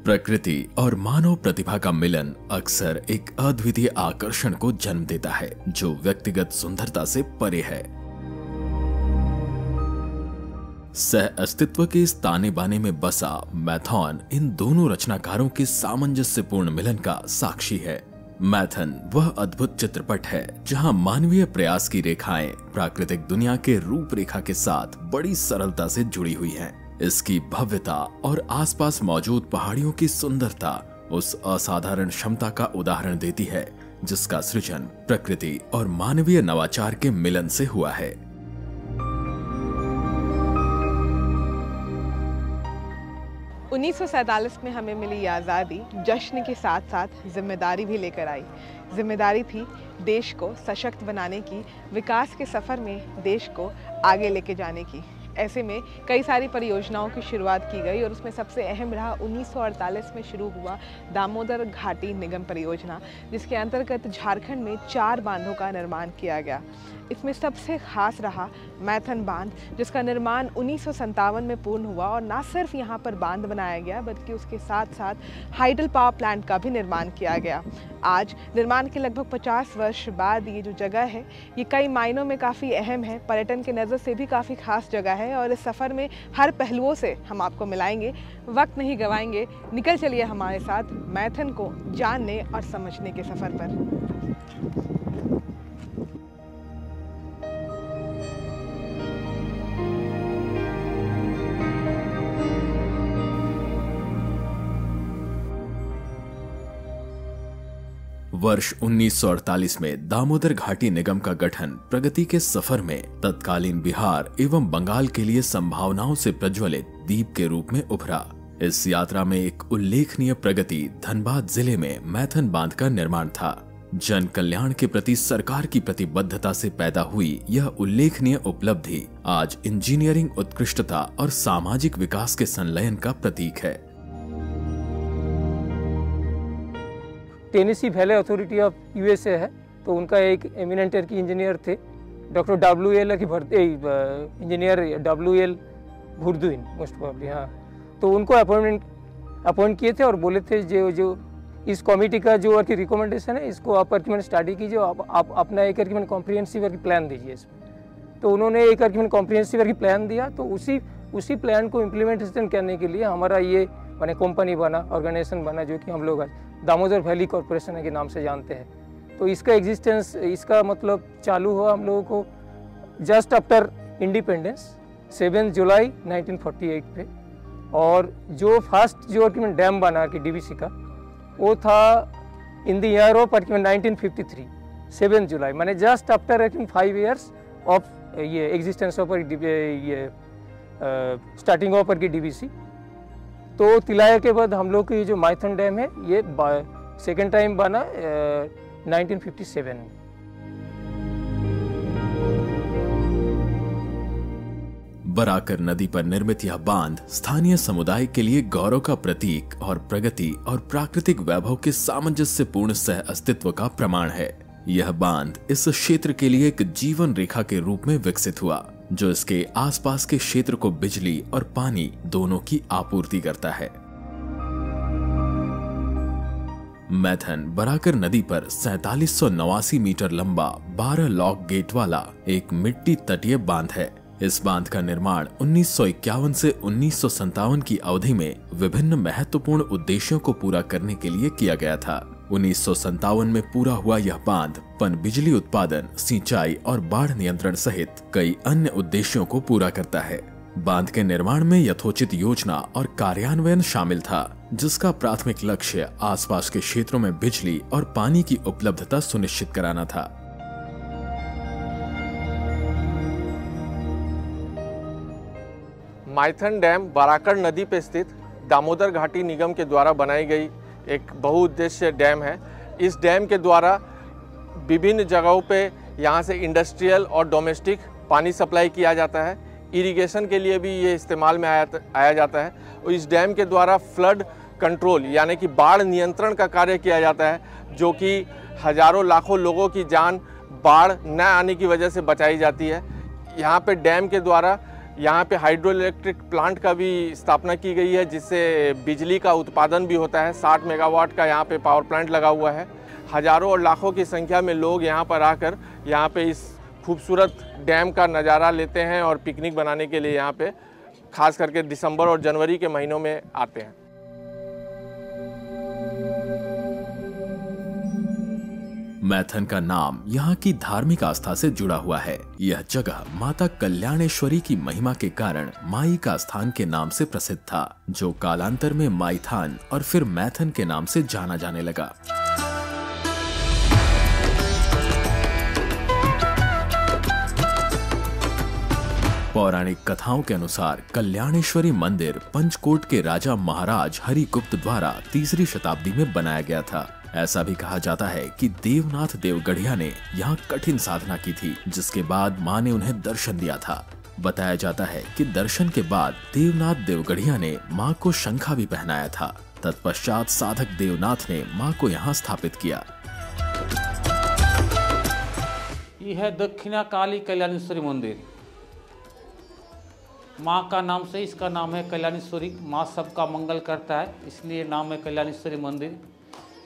प्रकृति और मानव प्रतिभा का मिलन अक्सर एक अद्वितीय आकर्षण को जन्म देता है जो व्यक्तिगत सुंदरता से परे है। सह अस्तित्व के इस ताने बाने में बसा मैथन इन दोनों रचनाकारों के सामंजस्यपूर्ण मिलन का साक्षी है। मैथन वह अद्भुत चित्रपट है जहां मानवीय प्रयास की रेखाएं प्राकृतिक दुनिया के रूपरेखा के साथ बड़ी सरलता से जुड़ी हुई हैं। इसकी भव्यता और आसपास मौजूद पहाड़ियों की सुंदरता उस असाधारण क्षमता का उदाहरण देती है जिसका सृजन प्रकृति और मानवीय नवाचार के मिलन से हुआ है। उन्नीस में हमें मिली ये आज़ादी जश्न के साथ साथ जिम्मेदारी भी लेकर आई। जिम्मेदारी थी देश को सशक्त बनाने की, विकास के सफ़र में देश को आगे लेके जाने की। ऐसे में कई सारी परियोजनाओं की शुरुआत की गई और उसमें सबसे अहम रहा 1948 में शुरू हुआ दामोदर घाटी निगम परियोजना, जिसके अंतर्गत झारखंड में 4 बांधों का निर्माण किया गया। इसमें सबसे खास रहा मैथन बांध, जिसका निर्माण 1957 में पूर्ण हुआ और न सिर्फ यहाँ पर बांध बनाया गया बल्कि उसके साथ साथ हाइडल पावर प्लांट का भी निर्माण किया गया। आज निर्माण के लगभग 50 वर्ष बाद ये जो जगह है ये कई मायनों में काफ़ी अहम है, पर्यटन के नज़र से भी काफ़ी खास जगह है और इस सफ़र में हर पहलुओं से हम आपको मिलाएंगे। वक्त नहीं गवाएंगे, निकल चलिए हमारे साथ मैथन को जानने और समझने के सफ़र पर। वर्ष 1948 में दामोदर घाटी निगम का गठन प्रगति के सफर में तत्कालीन बिहार एवं बंगाल के लिए संभावनाओं से प्रज्वलित दीप के रूप में उभरा। इस यात्रा में एक उल्लेखनीय प्रगति धनबाद जिले में मैथन बांध का निर्माण था। जन कल्याण के प्रति सरकार की प्रतिबद्धता से पैदा हुई यह उल्लेखनीय उपलब्धि आज इंजीनियरिंग उत्कृष्टता और सामाजिक विकास के संलयन का प्रतीक है। Tennessee valley authority of USA है, तो उनका एक एमिनेंट की इंजीनियर थे डॉक्टर WL की भर्ती इंजीनियर WL भुर्दुइन मोस्ट प्रॉब्ली, हाँ, तो उनको अपॉइंट किए थे और बोले थे जो इस कमेटी का जो की रिकमेंडेशन है इसको आप स्टडी कीजिए, आप अपना एक कॉम्प्रिहेंसिव प्लान दीजिए इसमें। तो उन्होंने एक कॉम्प्रिहेंसिव प्लान दिया, तो उसी प्लान को इम्प्लीमेंटेशन करने के लिए हमारा ये माने कंपनी बना, ऑर्गेनाइजेशन बना, जो कि हम लोग आज दामोदर वैली कॉरपोरेशन के नाम से जानते हैं। तो इसका एग्जिस्टेंस, इसका मतलब चालू हुआ हम लोगों को जस्ट आफ्टर इंडिपेंडेंस 7 जुलाई 1948 पे। और जो फर्स्ट जो डैम बना कि DVC का वो था इन द ईयर ऑफ 1953 7 जुलाई, माने जस्ट आफ्टर 5 years ऑफ ये एग्जिस्टेंस ऑफ ये स्टार्टिंग ऑफ DVC। तो तिलाया के बाद हम लोग की जो मैथन डैम है ये सेकेंड टाइम बना 1957 में। बराकर नदी पर निर्मित यह बांध स्थानीय समुदाय के लिए गौरव का प्रतीक और प्रगति और प्राकृतिक वैभव के सामंजस्यपूर्ण सह अस्तित्व का प्रमाण है। यह बांध इस क्षेत्र के लिए एक जीवन रेखा के रूप में विकसित हुआ जो इसके आसपास के क्षेत्र को बिजली और पानी दोनों की आपूर्ति करता है। मैथन बराकर नदी पर 4789 मीटर लंबा 12 लॉक गेट वाला एक मिट्टी तटीय बांध है। इस बांध का निर्माण 1951 से 1957 की अवधि में विभिन्न महत्वपूर्ण उद्देश्यों को पूरा करने के लिए किया गया था। 1957 में पूरा हुआ यह बांध पनबिजली उत्पादन, सिंचाई और बाढ़ नियंत्रण सहित कई अन्य उद्देश्यों को पूरा करता है। बांध के निर्माण में यथोचित योजना और कार्यान्वयन शामिल था, जिसका प्राथमिक लक्ष्य आसपास के क्षेत्रों में बिजली और पानी की उपलब्धता सुनिश्चित कराना था। मैथन डैम बराकर नदी पर स्थित दामोदर घाटी निगम के द्वारा बनाई गई एक बहुउद्देश्य डैम है। इस डैम के द्वारा विभिन्न जगहों पे यहाँ से इंडस्ट्रियल और डोमेस्टिक पानी सप्लाई किया जाता है। इरिगेशन के लिए भी ये इस्तेमाल में आया जाता है और इस डैम के द्वारा फ्लड कंट्रोल यानी कि बाढ़ नियंत्रण का कार्य किया जाता है, जो कि हजारों लाखों लोगों की जान बाढ़ न आने की वजह से बचाई जाती है। यहाँ पे डैम के द्वारा यहाँ पे हाइड्रो इलेक्ट्रिक प्लांट का भी स्थापना की गई है, जिससे बिजली का उत्पादन भी होता है। 60 मेगावाट का यहाँ पे पावर प्लांट लगा हुआ है। हजारों और लाखों की संख्या में लोग यहाँ पर आकर यहाँ पे इस खूबसूरत डैम का नज़ारा लेते हैं और पिकनिक बनाने के लिए यहाँ पे खास करके दिसंबर और जनवरी के महीनों में आते हैं। मैथन का नाम यहाँ की धार्मिक आस्था से जुड़ा हुआ है। यह जगह माता कल्याणेश्वरी की महिमा के कारण माई का स्थान के नाम से प्रसिद्ध था, जो कालांतर में माईथान और फिर मैथन के नाम से जाना जाने लगा। पौराणिक कथाओं के अनुसार कल्याणेश्वरी मंदिर पंचकोट के राजा महाराज हरिगुप्त द्वारा 3री शताब्दी में बनाया गया था। ऐसा भी कहा जाता है कि देवनाथ देवगढ़िया ने यहाँ कठिन साधना की थी, जिसके बाद माँ ने उन्हें दर्शन दिया था। बताया जाता है कि दर्शन के बाद देवनाथ देवगढ़िया ने माँ को शंखा भी पहनाया था। तत्पश्चात साधक देवनाथ ने माँ को यहाँ स्थापित किया। यह है दक्षिणा काली कल्याणेश्वरी मंदिर। माँ का नाम से इसका नाम है कल्याणेश्वरी। माँ सबका मंगल करता है, इसलिए नाम है कल्याणेश्वरी मंदिर।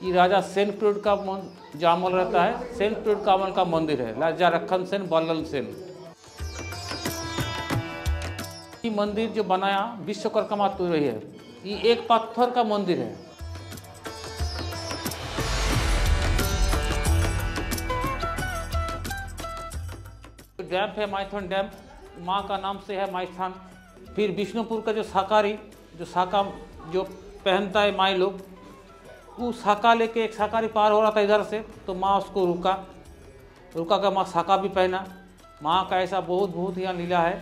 ये राजा सेन पीरियड का जो अमल रहता है, सेन पीरियड का अमल का मंदिर है, राजा रखन सेन बल्लन सेन। ये मंदिर जो बनाया विश्वकर्मा तुरई है। ये एक पत्थर का मंदिर है। डैम है माईथन डैम, माँ का नाम से है माईथान। फिर विष्णुपुर का जो साका जो पहनता है माई लोग, वो साका लेके एक साकारी पार हो रहा था इधर से, तो माँ उसको रुका कर माँ साका भी पहना। माँ का ऐसा बहुत यहाँ लीला है।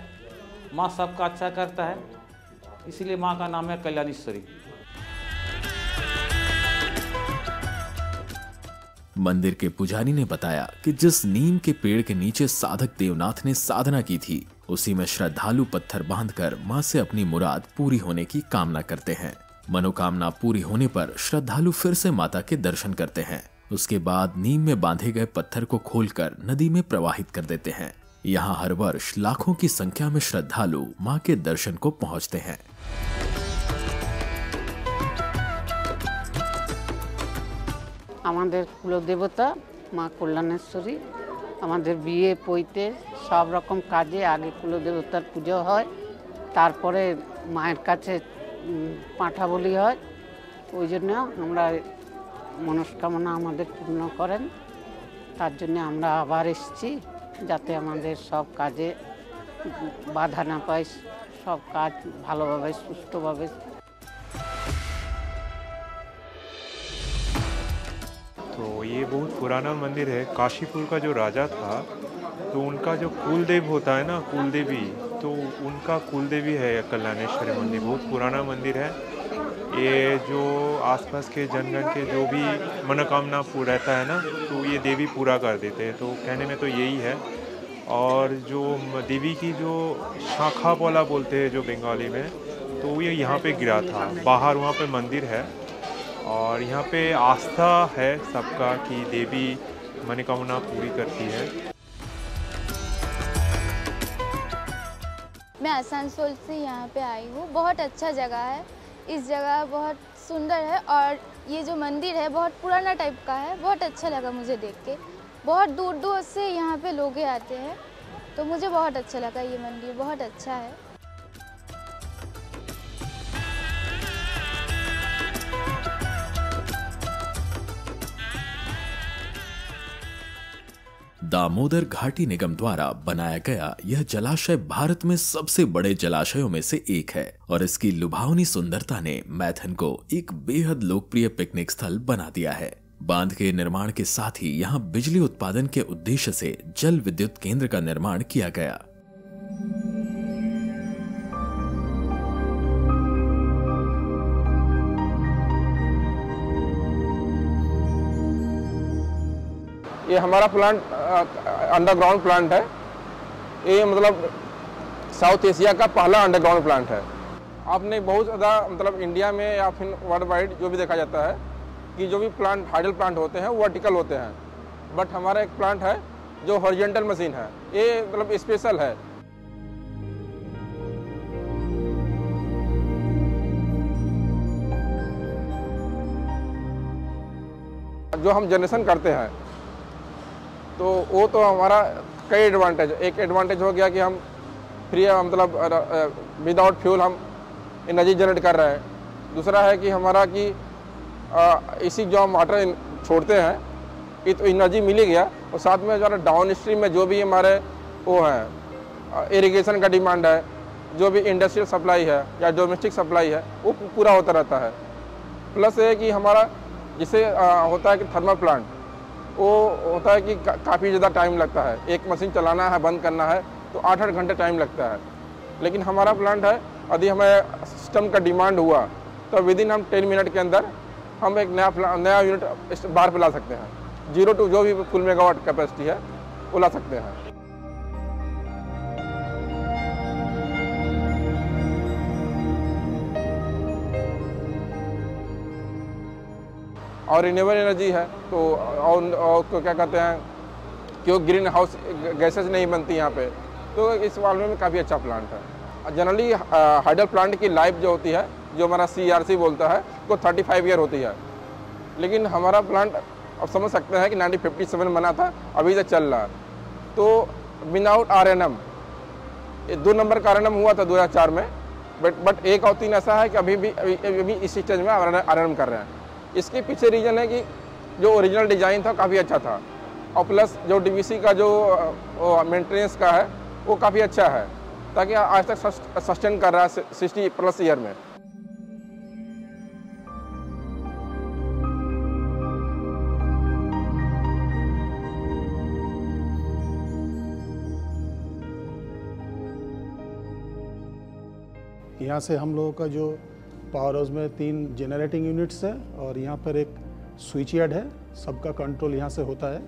माँ सबका अच्छा करता है, इसीलिए माँ का नाम है कल्याणेश्वरी। मंदिर के पुजारी ने बताया कि जिस नीम के पेड़ के नीचे साधक देवनाथ ने साधना की थी, उसी में श्रद्धालु पत्थर बांधकर मां से अपनी मुराद पूरी होने की कामना करते हैं। मनोकामना पूरी होने पर श्रद्धालु फिर से माता के दर्शन करते हैं। उसके बाद नीम में बांधे गए पत्थर को खोलकर नदी में प्रवाहित कर देते हैं। यहाँ हर वर्ष लाखों की संख्या में श्रद्धालु मां के दर्शन को पहुँचते हैं। আমাদের কুলদেবতা মা কল্যাণেশ্বরী। আমাদের বিয়ে পৈতে সব রকম কাজে আগে কুলদেবতার পুজো হয়, তারপরে মায়ের কাছে পাঁঠা বলি হয়। ওই জন্য আমরা মনস্কামনা আমাদের পূর্ণ করেন। তার জন্য আমরা আবার এসেছি, যাতে আমাদের সব কাজে বাধা না পাই, সব কাজ ভালোভাবে সুষ্ঠুভাবে। तो ये बहुत पुराना मंदिर है। काशीपुर का जो राजा था, तो उनका जो कुलदेव होता है ना, कुलदेवी, तो उनका कुलदेवी है कल्याणेश्वरी मंदिर। बहुत पुराना मंदिर है। ये जो आसपास के जनगण के जो भी मनोकामना पूरा रहता है ना, तो ये देवी पूरा कर देते हैं। तो कहने में तो यही है। और जो देवी की जो शाखा पोला बोलते हैं जो बंगाली में, तो ये यहाँ पे गिरा था। बाहर वहाँ पे मंदिर है और यहाँ पे आस्था है सबका कि देवी मनोकामना पूरी करती है। मैं आसनसोल से यहाँ पे आई हूँ। बहुत अच्छा जगह है। इस जगह बहुत सुंदर है और ये जो मंदिर है बहुत पुराना टाइप का है। बहुत अच्छा लगा मुझे देख के। बहुत दूर दूर से यहाँ पे लोग आते हैं, तो मुझे बहुत अच्छा लगा। ये मंदिर बहुत अच्छा है। दामोदर घाटी निगम द्वारा बनाया गया यह जलाशय भारत में सबसे बड़े जलाशयों में से एक है और इसकी लुभावनी सुंदरता ने मैथन को एक बेहद लोकप्रिय पिकनिक स्थल बना दिया है। बांध के निर्माण के साथ ही यहाँ बिजली उत्पादन के उद्देश्य से जल विद्युत केंद्र का निर्माण किया गया। ये हमारा प्लांट अंडरग्राउंड प्लांट है। ये मतलब साउथ एशिया का पहला अंडरग्राउंड प्लांट है। आपने बहुत ज़्यादा मतलब इंडिया में या फिर वर्ल्ड वाइड जो भी देखा जाता है कि जो भी प्लांट हाइडल प्लांट होते हैं वो वर्टिकल होते हैं, बट हमारा एक प्लांट है जो हॉरिजॉन्टल मशीन है। ये मतलब स्पेशल है। जो हम जनरेशन करते हैं तो वो तो हमारा कई एडवांटेज, एक एडवांटेज हो गया कि हम फ्री मतलब विदाउट फ्यूल हम एनर्जी जनरेट कर रहे हैं। दूसरा है कि हमारा कि इसी जो हम वाटर छोड़ते हैं ये तो एनर्जी मिल ही गया, और साथ में जो डाउन स्ट्रीम में जो भी हमारे वो हैं इरिगेशन का डिमांड है, जो भी इंडस्ट्रियल सप्लाई है या डोमेस्टिक सप्लाई है वो पूरा होता रहता है। प्लस ये कि हमारा जिसे होता है कि थर्मल प्लांट वो होता है कि काफ़ी ज़्यादा टाइम लगता है, एक मशीन चलाना है बंद करना है तो 8-8 घंटे टाइम लगता है। लेकिन हमारा प्लांट है यदि हमें सिस्टम का डिमांड हुआ तो विदिन हम 10 मिनट के अंदर हम एक नया यूनिट बाहर पे ला सकते हैं, 0 to जो भी फुल मेगावाट कैपेसिटी है वो ला सकते हैं। और रिन्यूएबल एनर्जी है तो और क्या कहते हैं कि वो ग्रीन हाउस गैसेज नहीं बनती यहाँ पे, तो इस मामले में काफ़ी अच्छा प्लांट है। जनरली हाइडल प्लांट की लाइफ जो होती है, जो हमारा CERC बोलता है, वो 35 ईयर होती है। लेकिन हमारा प्लांट अब समझ सकते हैं कि 1957 बना था, अभी तक चल रहा है। तो विदाउट RNM 2 नंबर का RNM हुआ था 2004 में, बट 1 और 3 ऐसा है कि अभी इस स्टेज में RNM कर रहे हैं। इसके पीछे रीज़न है कि जो ओरिजिनल डिज़ाइन था काफ़ी अच्छा था, और प्लस जो DVC का जो मेंटेनेंस का है वो काफ़ी अच्छा है, ताकि आज तक सस्टेन कर रहा है 60+ ईयर में। यहाँ से हम लोगों का जो पावर हाउस में 3 जनरेटिंग यूनिट्स है और यहाँ पर एक स्विच यार्ड है, सबका कंट्रोल यहाँ से होता है।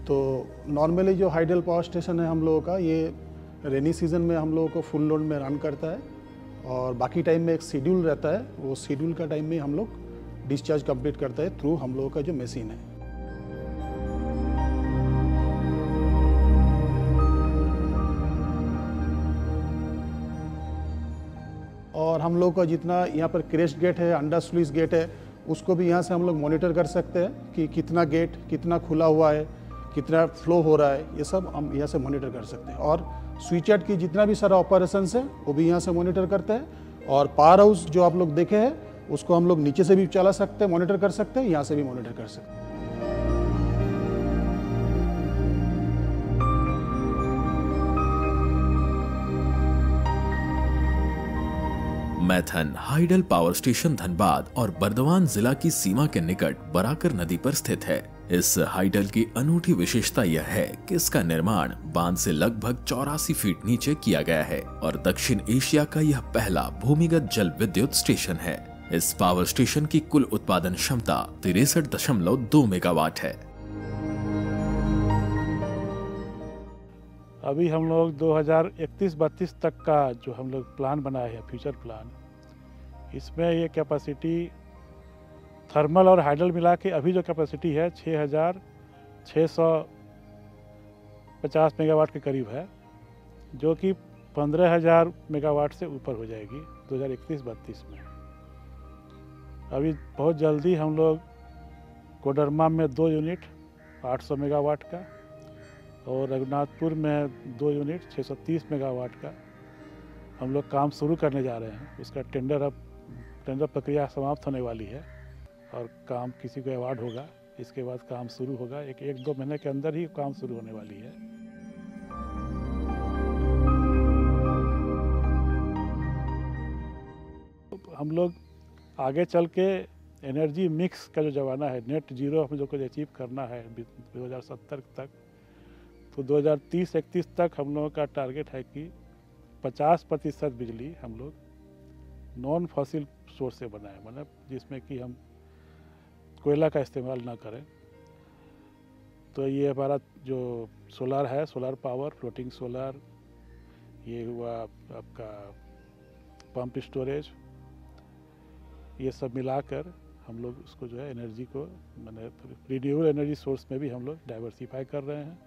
तो नॉर्मली जो हाइडल पावर स्टेशन है हम लोगों का, ये रेनी सीजन में हम लोगों को फुल लोड में रन करता है, और बाकी टाइम में एक शेड्यूल रहता है, वो शेड्यूल का टाइम में हम लोग डिस्चार्ज कंप्लीट करता है थ्रू हम लोगों का जो मशीन है। और हम लोग का जितना यहाँ पर क्रेस्ट गेट है, अंडर स्लुइस गेट है, उसको भी यहाँ से हम लोग मॉनिटर कर सकते हैं कि कितना गेट कितना खुला हुआ है, कितना फ्लो हो रहा है, ये सब हम यहाँ से मॉनिटर कर सकते हैं। और स्विच यार्ड की जितना भी सारा ऑपरेशंस है वो भी यहाँ से मॉनिटर करते हैं। और पावर हाउस जो आप लोग देखे हैं उसको हम लोग नीचे से भी चला सकते हैं, मॉनिटर कर सकते हैं, यहाँ से भी मॉनिटर कर सकते हैं। Maithon hydel power station Dhanbad और बर्दवान जिला की सीमा के निकट बराकर नदी पर स्थित है। इस हाइडल की अनूठी विशेषता यह है कि इसका निर्माण बांध से लगभग 84 फीट नीचे किया गया है और दक्षिण एशिया का यह पहला भूमिगत जल विद्युत स्टेशन है। इस पावर स्टेशन की कुल उत्पादन क्षमता 63.2 मेगावाट है। अभी हम लोग 2031-32 तक का जो हम लोग प्लान बनाए हैं, फ्यूचर प्लान, इसमें ये कैपेसिटी थर्मल और हाइडल मिला के अभी जो कैपेसिटी है 6,650 मेगावाट के करीब है, जो कि 15,000 मेगावाट से ऊपर हो जाएगी 2031-32 में। अभी बहुत जल्दी हम लोग कोडरमा में 2 यूनिट 800 मेगावाट का और रघुनाथपुर में 2 यूनिट 630 मेगावाट का हम लोग काम शुरू करने जा रहे हैं। इसका टेंडर प्रक्रिया समाप्त होने वाली है और काम किसी को अवार्ड होगा, इसके बाद काम शुरू होगा। 1-2 महीने के अंदर ही काम शुरू होने वाली है। हम लोग आगे चल के एनर्जी मिक्स का जो ज़माना है, नेट जीरो हम लोग को अचीव करना है 2070 तक, तो 2030-31 तक हम लोगों का टारगेट है कि 50% बिजली हम लोग नॉन फॉसिल सोर्स से बनाएं, मतलब जिसमें कि हम कोयला का इस्तेमाल ना करें। तो ये हमारा जो सोलर है, सोलर पावर, फ्लोटिंग सोलर, ये हुआ आपका पंप स्टोरेज, ये सब मिलाकर हम लोग उसको जो है एनर्जी को मैंने रिन्यूएबल एनर्जी सोर्स में भी हम लोग डाइवर्सिफाई कर रहे हैं।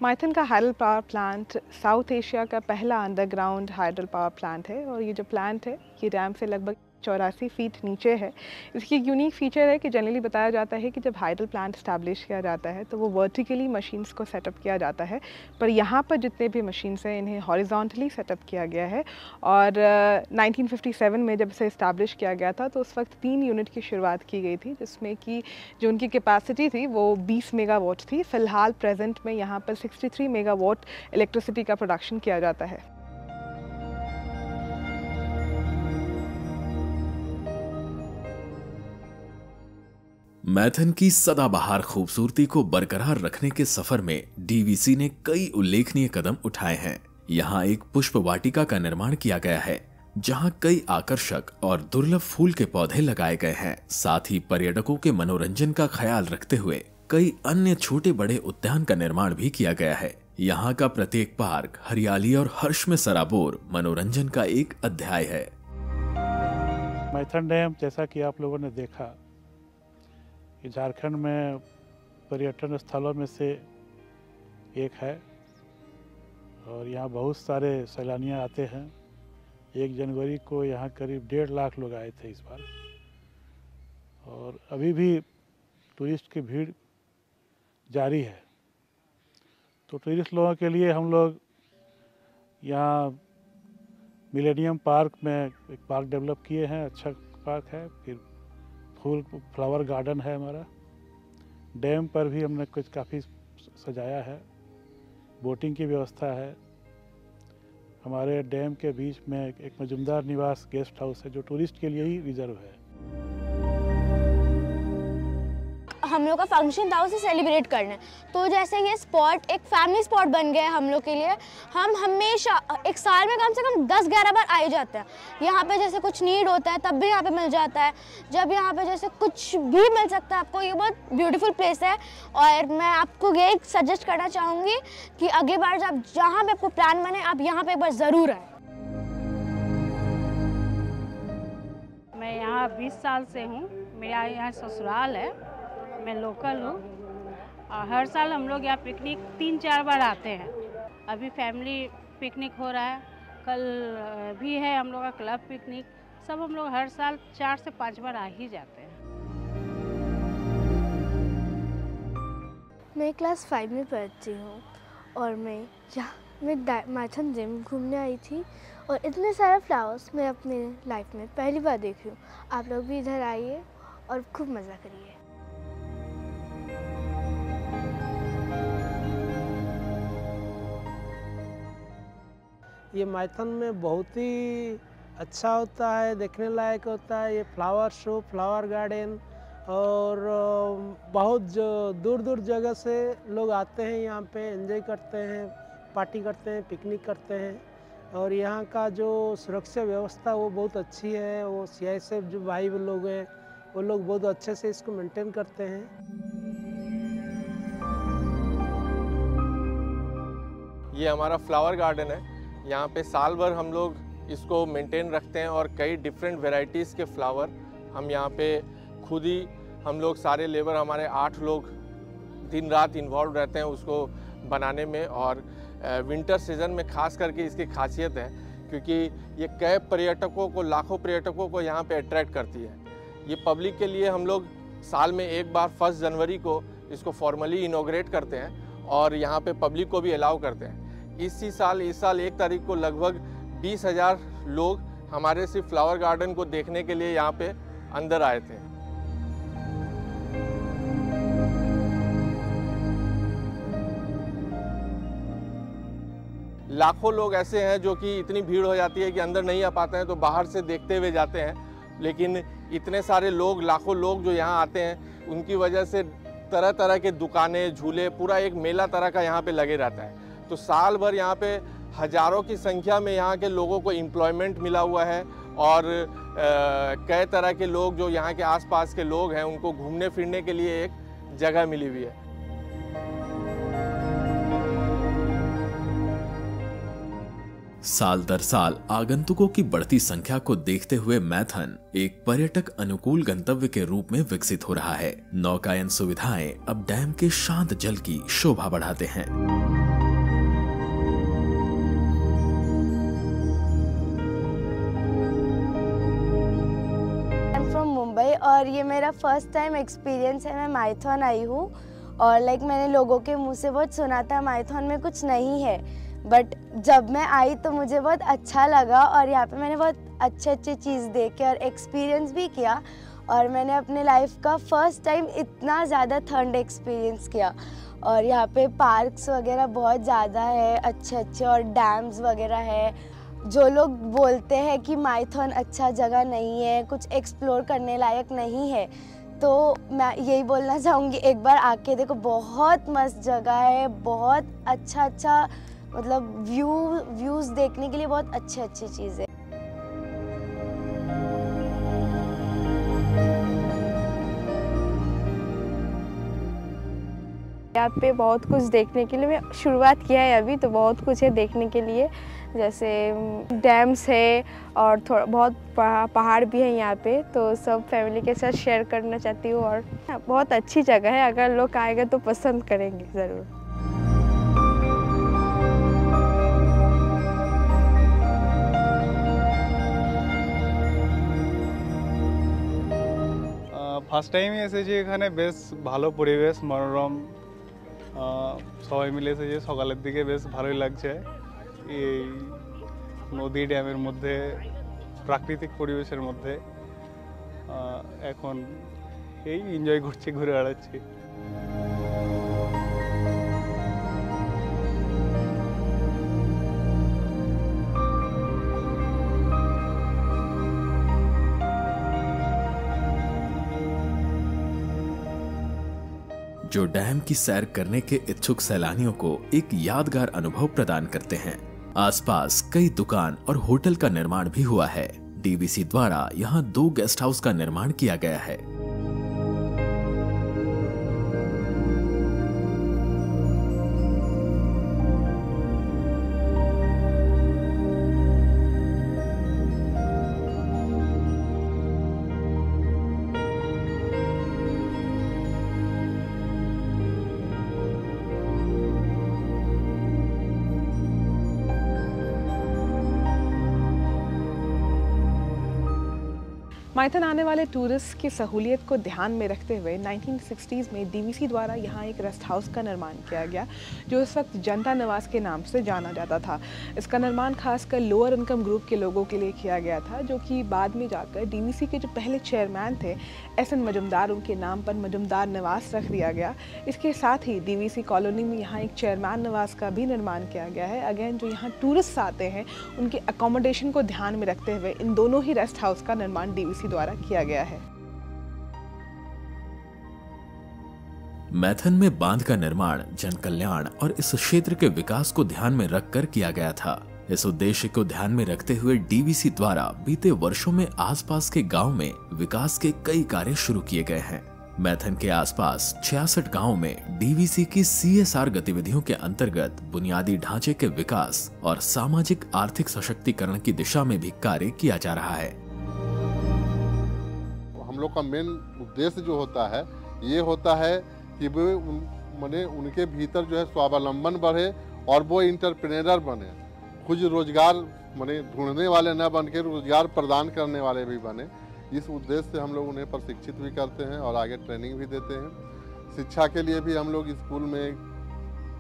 माइथन का hydel power plant south Asia का पहला अंडरग्राउंड हाइडल पावर प्लांट है और ये जो प्लांट है ये डैम से लगभग 84 फीट नीचे है। इसकी एक यूनिक फीचर है कि जनरली बताया जाता है कि जब हाइडल प्लांट इस्टेब्लिश किया जाता है तो वो वर्टिकली मशीन्स को सेटअप किया जाता है, पर यहाँ पर जितने भी मशीन्स हैं इन्हें हॉरिजॉन्टली सेटअप किया गया है। और 1957 में जब इसे इस्टेब्लिश किया गया था तो उस वक्त 3 यूनिट की शुरुआत की गई थी, जिसमें कि जो उनकी कैपेसिटी थी वो 20 मेगावाट थी। फ़िलहाल प्रेजेंट में यहाँ पर 63 मेगावाट इलेक्ट्रिसिटी का प्रोडक्शन किया जाता है। मैथन की सदाबहार खूबसूरती को बरकरार रखने के सफर में डीवीसी ने कई उल्लेखनीय कदम उठाए हैं। यहाँ एक पुष्प वाटिका का निर्माण किया गया है जहाँ कई आकर्षक और दुर्लभ फूल के पौधे लगाए गए हैं। साथ ही पर्यटकों के मनोरंजन का ख्याल रखते हुए कई अन्य छोटे बड़े उद्यान का निर्माण भी किया गया है। यहाँ का प्रत्येक पार्क हरियाली और हर्ष में सराबोर मनोरंजन का एक अध्याय है। मैथन डैम जैसा कि आप लोगों ने देखा, झारखंड में पर्यटन स्थलों में से एक है और यहाँ बहुत सारे सैलानी आते हैं। 1 जनवरी को यहाँ करीब 1.5 लाख लोग आए थे इस बार, और अभी भी टूरिस्ट की भीड़ जारी है। तो टूरिस्ट लोगों के लिए हम लोग यहाँ मिलेनियम पार्क में एक पार्क डेवलप किए हैं, अच्छा पार्क है। फिर फ्लावर गार्डन है हमारा। डैम पर भी हमने कुछ काफ़ी सजाया है, बोटिंग की व्यवस्था है। हमारे डैम के बीच में एक मजुमदार निवास गेस्ट हाउस है जो टूरिस्ट के लिए ही रिजर्व है। हम लोग का फंक्शन था उसे सेलिब्रेट करने, तो जैसे ये स्पॉट एक फैमिली स्पॉट बन गया हम लोग के लिए। हम हमेशा एक साल में कम से कम 10-11 बार आए जाते हैं। यहाँ पे जैसे कुछ नीड होता है तब भी यहाँ पे मिल जाता है। जब यहाँ पे जैसे कुछ भी मिल सकता है आपको, ये बहुत ब्यूटीफुल प्लेस है। और मैं आपको ये सजेस्ट करना चाहूँगी कि अगली बार जब जहाँ पे आपको प्लान बने आप यहाँ पे एक बार ज़रूर आए। मैं यहाँ 20 साल से हूँ, मेरा यहाँ ससुराल है, मैं लोकल हूँ। हर साल हम लोग यहाँ पिकनिक 3-4 बार आते हैं। अभी फैमिली पिकनिक हो रहा है, कल भी है हम लोग का क्लब पिकनिक। सब हम लोग हर साल 4 से 5 बार आ ही जाते हैं। मैं क्लास 5 में पढ़ती हूँ और मैं मैथन डैम घूमने आई थी और इतने सारे फ्लावर्स मैं अपने लाइफ में पहली बार देख रही हूँ। आप लोग भी इधर आइए और खूब मज़ा करिए। ये मैथन में बहुत ही अच्छा होता है, देखने लायक होता है। ये फ्लावर शो, फ्लावर गार्डन, और बहुत दूर दूर जगह से लोग आते हैं यहाँ पे, एंजॉय करते हैं, पार्टी करते हैं, पिकनिक करते हैं। और यहाँ का जो सुरक्षा व्यवस्था वो बहुत अच्छी है। वो CISF जो भाई लोग हैं वो लोग बहुत अच्छे से इसको मेंटेन करते हैं। ये हमारा फ्लावर गार्डन है। यहाँ पे साल भर हम लोग इसको मेंटेन रखते हैं और कई डिफरेंट वेराइटीज़ के फ्लावर हम यहाँ पे खुद ही, हम लोग सारे लेबर, हमारे 8 लोग दिन रात इन्वॉल्व रहते हैं उसको बनाने में। और विंटर सीज़न में खास करके इसकी खासियत है क्योंकि ये कई पर्यटकों को, लाखों पर्यटकों को यहाँ पे अट्रैक्ट करती है। ये पब्लिक के लिए हम लोग साल में एक बार 1 जनवरी को इसको फॉर्मली इनॉग्रेट करते हैं और यहाँ पे पब्लिक को भी अलाउ करते हैं। इस साल 1 तारीख को लगभग 20,000 लोग हमारे सिर्फ फ्लावर गार्डन को देखने के लिए यहाँ पे अंदर आए थे। लाखों लोग ऐसे हैं जो कि इतनी भीड़ हो जाती है कि अंदर नहीं आ पाते हैं, तो बाहर से देखते हुए जाते हैं। लेकिन इतने सारे लोग, लाखों लोग जो यहाँ आते हैं, उनकी वजह से तरह तरह के दुकानें, झूले, पूरा एक मेला तरह का यहाँ पे लगे रहता है। तो साल भर यहाँ पे हज़ारों की संख्या में यहाँ के लोगों को एम्प्लॉयमेंट मिला हुआ है और कई तरह के लोग जो यहाँ के आसपास के लोग हैं उनको घूमने फिरने के लिए एक जगह मिली हुई है। साल दर साल आगंतुकों की बढ़ती संख्या को देखते हुए मैथन एक पर्यटक अनुकूल गंतव्य के रूप में विकसित हो रहा है। नौकायन सुविधाएं अब डैम के शांत जल की शोभा बढ़ाते हैं। और ये मेरा फर्स्ट टाइम एक्सपीरियंस है। मैं माइथन आई हूँ और मैंने लोगों के मुंह से बहुत सुना था माइथन में कुछ नहीं है, बट जब मैं आई तो मुझे बहुत अच्छा लगा और यहाँ पे मैंने बहुत अच्छे चीज़ देखे और एक्सपीरियंस भी किया। और मैंने अपने लाइफ का फर्स्ट टाइम इतना ज़्यादा ठंड एक्सपीरियंस किया। और यहाँ पे पार्क्स वगैरह बहुत ज़्यादा है अच्छे और डैम्स वगैरह है। जो लोग बोलते हैं कि माइथन अच्छा जगह नहीं है, कुछ एक्सप्लोर करने लायक नहीं है, तो मैं यही बोलना चाहूँगी एक बार आके देखो, बहुत मस्त जगह है, बहुत अच्छा मतलब व्यूज़ देखने के लिए बहुत अच्छी चीज़ है। यहाँ पे बहुत कुछ देखने के लिए मैं शुरुआत किया है अभी, तो बहुत कुछ है देखने के लिए, जैसे डैम्स है और थोड़ा बहुत पहाड़ भी है यहाँ पे, तो सब फैमिली के साथ शेयर करना चाहती हूँ। और बहुत अच्छी जगह है, अगर लोग आएंगे तो पसंद करेंगे ज़रूर। ফার্স্ট টাইমই এসেছি এখানে, বেশ ভালো পরিবেশ, মনোরম, সবাই মিলে এসেছে সকালের দিকে, বেশ ভালোই লাগছে। এই নদী ড্যামের মধ্যে, প্রাকৃতিক পরিবেশের মধ্যে এখন এই এনজয় করছি, ঘুরে বেড়াচ্ছি। जो डैम की सैर करने के इच्छुक सैलानियों को एक यादगार अनुभव प्रदान करते हैं। आसपास कई दुकान और होटल का निर्माण भी हुआ है। डीवीसी द्वारा यहाँ 2 गेस्ट हाउस का निर्माण किया गया है। माइथन आने वाले टूरिस्ट की सहूलियत को ध्यान में रखते हुए 1960s में डीवीसी द्वारा यहाँ एक रेस्ट हाउस का निर्माण किया गया, जो इस वक्त जनता निवास के नाम से जाना जाता था। इसका निर्माण खासकर लोअर इनकम ग्रुप के लोगों के लिए किया गया था, जो कि बाद में जाकर डीवीसी के जो पहले चेयरमैन थे एसएन मजुमदार, उनके नाम पर मजुमदार निवास रख दिया गया। इसके साथ ही डीवीसी कॉलोनी में यहाँ एक चेयरमैन निवास का भी निर्माण किया गया है। अगेन जो यहाँ टूरिस्ट आते हैं उनके अकोमोडेशन को ध्यान में रखते हुए इन दोनों ही रेस्ट हाउस का निर्माण डीवीसी द्वारा किया गया है। मैथन में बांध का निर्माण जन कल्याण और इस क्षेत्र के विकास को ध्यान में रखकर किया गया था। इस उद्देश्य को ध्यान में रखते हुए डीवीसी द्वारा बीते वर्षों में आसपास के गांव में विकास के कई कार्य शुरू किए गए हैं। मैथन के आसपास 66 गांवों में डीवीसी की CSR गतिविधियों के अंतर्गत बुनियादी ढांचे के विकास और सामाजिक आर्थिक सशक्तिकरण की दिशा में भी कार्य किया जा रहा है। हम लोग का मेन उद्देश्य जो होता है ये होता है कि वो उनके भीतर जो है स्वावलंबन बढ़े और वो इंटरप्रेन्योर बने, खुद रोजगार ढूंढने वाले न बन के रोजगार प्रदान करने वाले भी बने। इस उद्देश्य से हम लोग उन्हें प्रशिक्षित भी करते हैं और आगे ट्रेनिंग भी देते हैं। शिक्षा के लिए भी हम लोग स्कूल में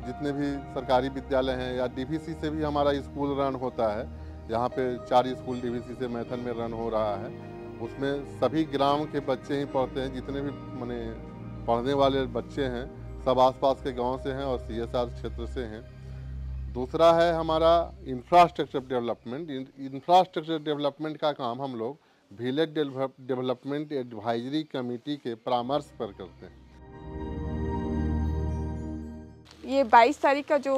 जितने भी सरकारी विद्यालय हैं या डीवीसी से भी हमारा स्कूल रन होता है। यहाँ पे 4 स्कूल डीवीसी से मैथन में रन हो रहा है। उसमें सभी ग्राम के बच्चे ही पढ़ते हैं, जितने भी पढ़ने वाले बच्चे हैं सब आसपास के गांव से हैं और CSR क्षेत्र से हैं। दूसरा है हमारा इंफ्रास्ट्रक्चर डेवलपमेंट। इंफ्रास्ट्रक्चर डेवलपमेंट का काम हम लोग विलेज डेवलपमेंट एडवाइजरी कमेटी के परामर्श पर करते हैं। ये 22 तारीख का जो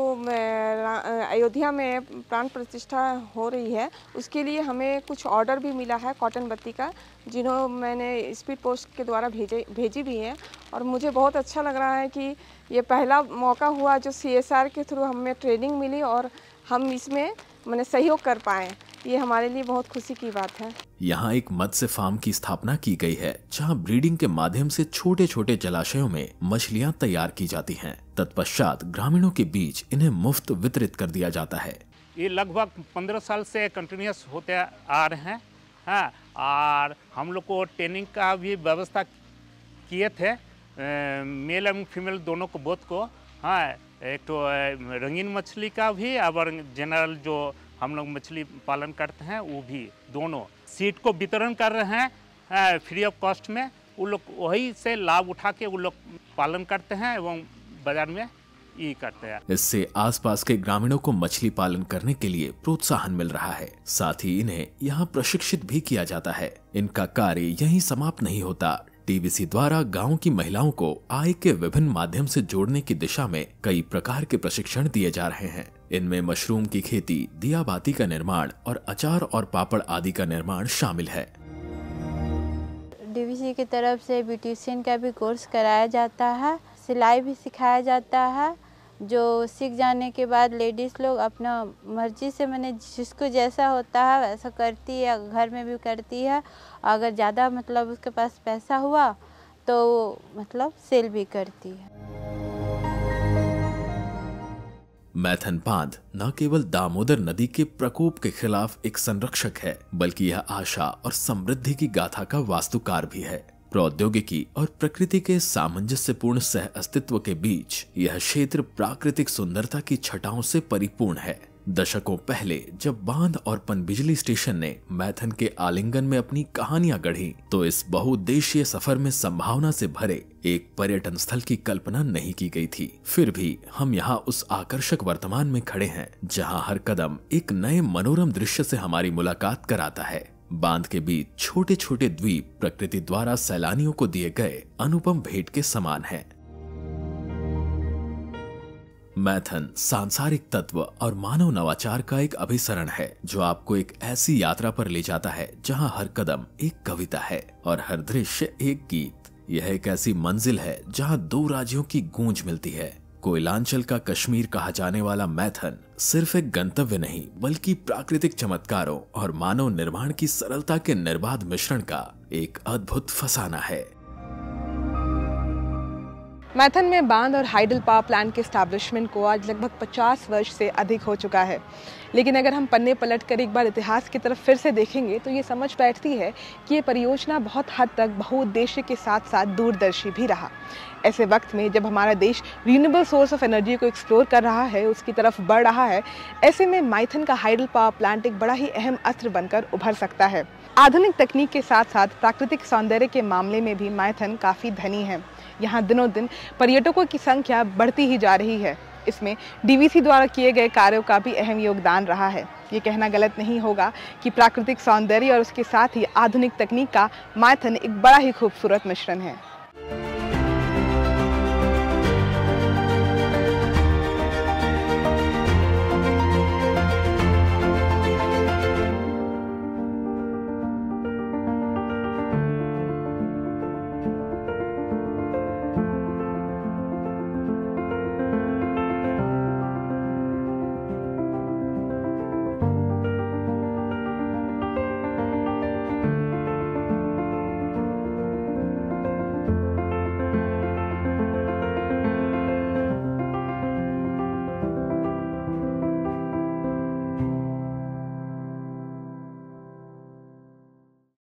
अयोध्या में प्राण प्रतिष्ठा हो रही है, उसके लिए हमें कुछ ऑर्डर भी मिला है कॉटन बत्ती का, जिन्हों मैंने स्पीड पोस्ट के द्वारा भेजी भी है। और मुझे बहुत अच्छा लग रहा है कि ये पहला मौका हुआ जो CSR के थ्रू हमें ट्रेनिंग मिली और हम इसमें सहयोग कर पाएँ। ये हमारे लिए बहुत खुशी की बात है। यहाँ एक मत्स्य फार्म की स्थापना की गई है, जहाँ ब्रीडिंग के माध्यम से छोटे छोटे जलाशयों में मछलियाँ तैयार की जाती हैं। तत्पश्चात ग्रामीणों के बीच इन्हें मुफ्त वितरित कर दिया जाता है। ये लगभग 15 साल से कंटिन्यूस होते आ रहे हैं। हाँ, और हम लोग को ट्रेनिंग का भी व्यवस्था किए थे, मेल एवं फीमेल दोनों को, बोथ को। हाँ, एक तो रंगीन मछली का भी और जनरल जो हम लोग मछली पालन करते हैं वो भी, दोनों सीट को वितरण कर रहे हैं फ्री ऑफ कॉस्ट में। वो लोग वही से लाभ उठा के वो लोग पालन करते हैं एवं बाजार में ये करते हैं। इससे आसपास के ग्रामीणों को मछली पालन करने के लिए प्रोत्साहन मिल रहा है। साथ ही इन्हें यहाँ प्रशिक्षित भी किया जाता है। इनका कार्य यहीं समाप्त नहीं होता। टीवीसी द्वारा गांव की महिलाओं को आय के विभिन्न माध्यम से जोड़ने की दिशा में कई प्रकार के प्रशिक्षण दिए जा रहे हैं। इनमें मशरूम की खेती, दिया बाती का निर्माण और अचार और पापड़ आदि का निर्माण शामिल है। डीवीसी की तरफ से ब्यूटिशियन का भी कोर्स कराया जाता है, सिलाई भी सिखाया जाता है, जो सीख जाने के बाद लेडीज़ लोग अपना मर्जी से, मैंने जिसको जैसा होता है वैसा करती है, घर में भी करती है। अगर ज़्यादा मतलब उसके पास पैसा हुआ तो मतलब सेल भी करती है। मैथन बांध न केवल दामोदर नदी के प्रकोप के खिलाफ एक संरक्षक है, बल्कि यह आशा और समृद्धि की गाथा का वास्तुकार भी है। प्रौद्योगिकी और प्रकृति के सामंजस्यपूर्ण सह अस्तित्व के बीच यह क्षेत्र प्राकृतिक सुंदरता की छटाओं से परिपूर्ण है। दशकों पहले जब बांध और पनबिजली स्टेशन ने मैथन के आलिंगन में अपनी कहानियां गढ़ी, तो इस बहुउद्देशीय सफर में संभावना से भरे एक पर्यटन स्थल की कल्पना नहीं की गई थी। फिर भी हम यहाँ उस आकर्षक वर्तमान में खड़े हैं, जहाँ हर कदम एक नए मनोरम दृश्य से हमारी मुलाकात कराता है। बांध के बीच छोटे छोटे द्वीप प्रकृति द्वारा सैलानियों को दिए गए अनुपम भेंट के समान हैं। मैथन सांसारिक तत्व और मानव नवाचार का एक अभिसरण है, जो आपको एक ऐसी यात्रा पर ले जाता है जहां हर कदम एक कविता है और हर दृश्य एक गीत। यह एक ऐसी मंजिल है जहां दो राज्यों की गूंज मिलती है। कोयलांचल का कश्मीर कहा जाने वाला मैथन सिर्फ एक गंतव्य नहीं, बल्कि प्राकृतिक चमत्कारों और मानव निर्माण की सरलता के निर्बाध मिश्रण का एक अद्भुत फसाना है। मैथन में बांध और हाइडल पावर प्लांट के एस्टैब्लिशमेंट को आज लगभग 50 वर्ष से अधिक हो चुका है। लेकिन अगर हम पन्ने पलटकर एक बार इतिहास की तरफ फिर से देखेंगे तो ये समझ बैठती है कि ये परियोजना बहुत हद तक बहुउद्देश्य के साथ साथ दूरदर्शी भी रहा। ऐसे वक्त में जब हमारा देश रिन्यूएबल सोर्स ऑफ एनर्जी को एक्सप्लोर कर रहा है, उसकी तरफ बढ़ रहा है, ऐसे में मैथन का हाइडल पावर प्लांट एक बड़ा ही अहम अस्त्र बनकर उभर सकता है। आधुनिक तकनीक के साथ साथ प्राकृतिक सौंदर्य के मामले में भी मैथन काफ़ी धनी है। यहाँ दिनों दिन पर्यटकों की संख्या बढ़ती ही जा रही है। इसमें डीवीसी द्वारा किए गए कार्यों का भी अहम योगदान रहा है। ये कहना गलत नहीं होगा कि प्राकृतिक सौंदर्य और उसके साथ ही आधुनिक तकनीक का मैथन एक बड़ा ही खूबसूरत मिश्रण है।